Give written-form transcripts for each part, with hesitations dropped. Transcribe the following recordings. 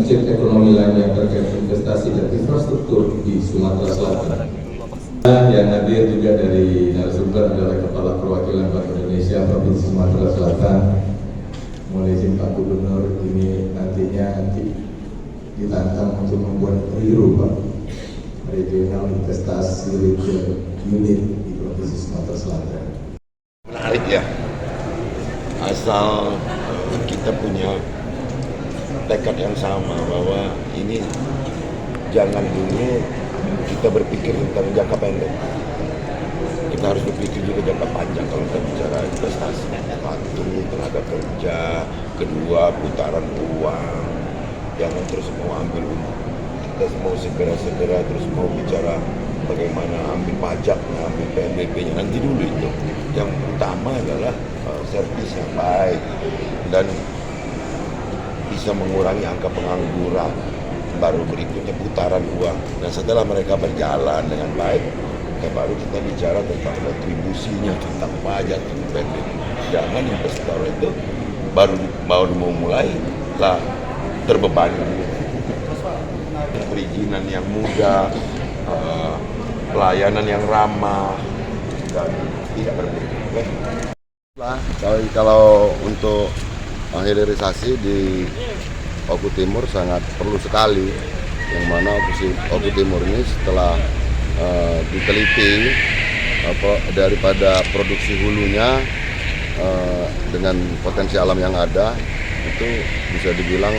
objek ekonomi lainnya terkait investasi dan infrastruktur di Sumatera Selatan. Yang hadir juga dari narasumber adalah Kepala Perwakilan Bank Indonesia Provinsi Sumatera Selatan. Mohon izin Pak Gubernur, ini nanti ditantang untuk membuat RIRU, Pak, Regional Investasi Retail Unit di Provinsi Sumatera Selatan. Menarik ya, asal kita punya tekad yang sama bahwa ini jangan dulu kita berpikir tentang jangka pendek, kita harus berpikir juga jangka panjang kalau kita bicara investasi. Satu, tenaga kerja; kedua, putaran uang. Jangan terus mau ambil, kita mau segera terus mau bicara bagaimana ambil pajaknya, ambil PNBP-nya, nanti dulu itu. Yang utama adalah servis yang baik dan bisa mengurangi angka pengangguran. Baru berikutnya putaran uang. Nah, setelah mereka berjalan dengan baik, baru kita bicara tentang kontribusinya, tentang pajak, tentang PNBP. Jangan investor itu baru mau mulai lah terbebani. Perizinan yang mudah, pelayanan yang ramah, dan tidak berbeda. Kalau untuk hilirisasi di Oku Timur sangat perlu sekali, yang mana Oku Timur ini setelah diteliti daripada produksi hulunya dengan potensi alam yang ada, itu bisa dibilang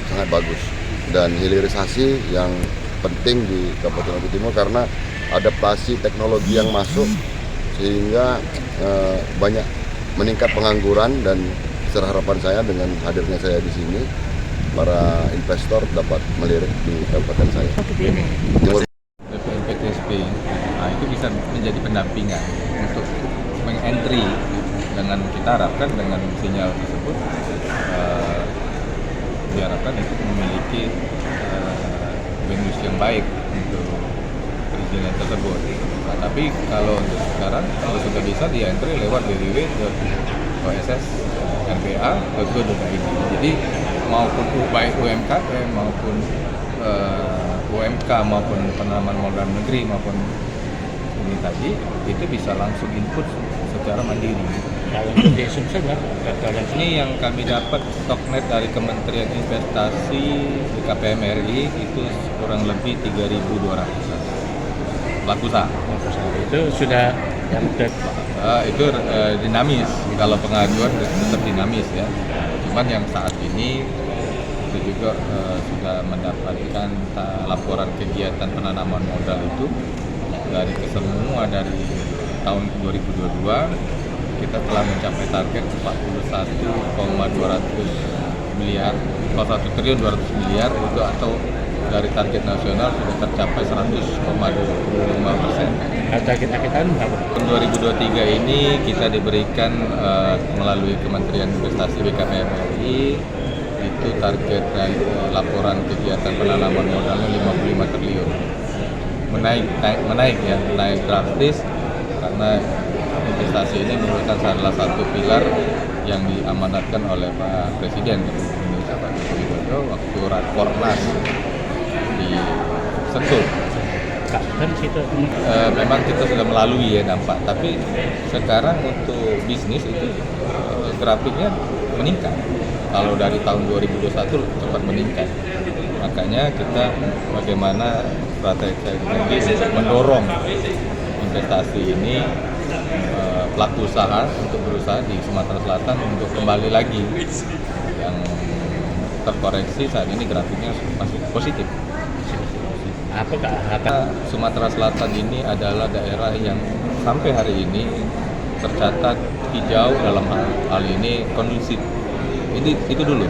sangat bagus. Dan hilirisasi yang penting di Kabupaten Oku Timur karena adaptasi teknologi yang masuk sehingga banyak meningkat pengangguran. Dan harapan saya dengan hadirnya saya di sini, para investor dapat melirik di kabupaten saya. BPNPTSP, nah itu bisa menjadi pendampingan untuk mengentry, dengan kita harapkan dengan sinyal tersebut diharapkan itu memiliki bonus yang baik untuk perizinan tersebut. Nah, tapi kalau untuk sekarang sudah bisa di-entry lewat www.ossrba.go.id. Jadi maupun baik UMKM maupun UMK maupun penanaman modal negeri maupun ini tadi itu bisa langsung input secara mandiri. Kalau untuk di Sumsel Ini yang kami dapat stoknet dari Kementerian Investasi BKPM RI itu kurang lebih 3.200 pelaku usaha. Itu sudah yang Itu dinamis, kalau pengajuan tetap dinamis ya. Cuman yang saat ini itu juga sudah mendapatkan laporan kegiatan penanaman modal itu dari kesemua dari tahun 2022 kita telah mencapai target 41,200 miliar, 1 triliun 200 miliar itu, atau dari target nasional sudah tercapai 100,25%. target kita berapa? Tahun 2023 ini kita diberikan melalui Kementerian Investasi BKPM RI itu target laporan kegiatan penanaman modalnya 55 triliun. Menaik drastis karena investasi ini merupakan salah satu pilar yang diamanatkan oleh Pak Presiden Indonesia Pak Joko Widodo waktu Rakornas di Sentul. Memang kita sudah melalui ya dampak, tapi sekarang untuk bisnis itu grafiknya meningkat. Kalau dari tahun 2021 cepat meningkat. Makanya kita bagaimana strategi mendorong investasi ini pelaku usaha untuk berusaha di Sumatera Selatan untuk kembali lagi. Yang terkoreksi saat ini grafiknya masih positif. Apakah Sumatera Selatan ini adalah daerah yang sampai hari ini tercatat hijau dalam hal ini kondusif. Itu dulu.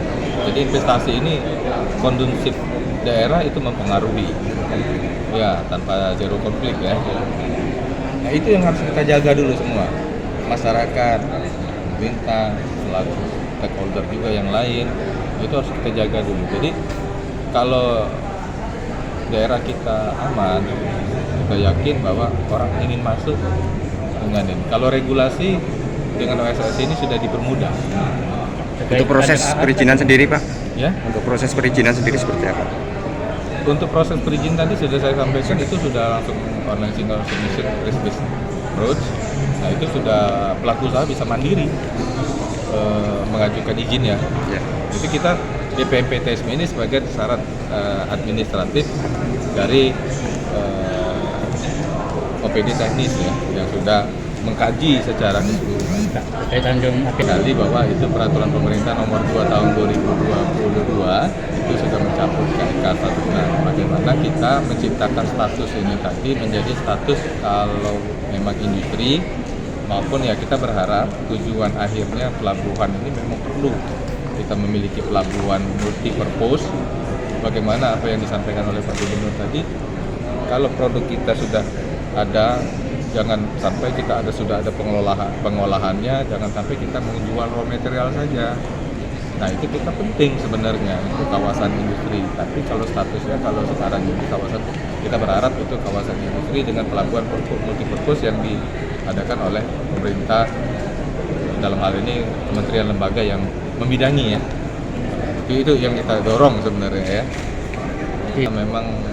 Jadi investasi ini kondusif daerah itu mempengaruhi. Ya, tanpa zero konflik ya. Nah, itu yang harus kita jaga dulu semua. Masyarakat, pemerintah, selaku stakeholder juga yang lain, itu harus kita jaga dulu. Jadi kalau daerah kita aman, kita yakin bahwa orang ingin masuk dengan ini. Kalau regulasi dengan OSS ini sudah dipermudah. Untuk proses perizinan sendiri, Pak? Ya, Untuk proses perizinan sendiri seperti apa? untuk proses perizinan tadi sudah saya sampaikan, itu sudah langsung online single submission risk-based approach. Nah, itu sudah pelaku usaha bisa mandiri mengajukan izin ya. Ya. Itu kita DPMPTSM ini sebagai syarat administratif dari OPD teknis ya, yang sudah mengkaji secara keseluruhan. Berkaitan dengan Kali bahwa itu peraturan pemerintah nomor 2 tahun 2022 itu sudah mencakup KIK status. Nah, bagaimana kita menciptakan status ini tadi menjadi status kalau memang industri maupun ya kita berharap tujuan akhirnya pelabuhan ini memang perlu kita memiliki pelabuhan multi purpose. Bagaimana apa yang disampaikan oleh Pak Gubernur tadi, kalau produk kita sudah ada, jangan sampai kita sudah ada pengolahannya, jangan sampai kita menjual raw material saja. Nah, itu kita penting sebenarnya untuk kawasan industri. Tapi kalau statusnya kalau sekarang ini kawasan, kita berharap itu kawasan industri dengan pelabuhan multipurpose yang diadakan oleh pemerintah, dalam hal ini kementerian lembaga yang membidangi ya. Itu yang kita dorong sebenarnya ya. Kita memang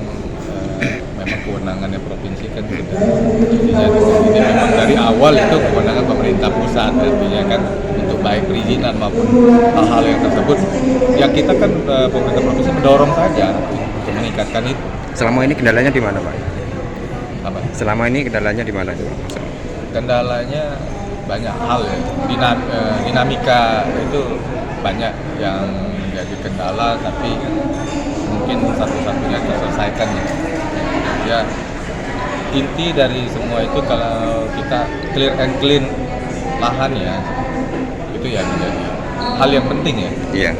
kewenangannya provinsi kan sudah jadi memang dari awal itu kewenangan pemerintah pusat, artinya kan untuk baik perizinan maupun hal-hal yang tersebut yang kita kan pemerintah provinsi mendorong saja untuk meningkatkan itu. Selama ini kendalanya di mana, Pak? Apa? Selama ini kendalanya di mana? Kendalanya banyak hal ya, dinamika itu banyak yang menjadi kendala, tapi mungkin satu-satunya terselesaikan ya. Inti dari semua itu kalau kita clear and clean lahan ya, itu ya menjadi hal yang penting ya. Iya.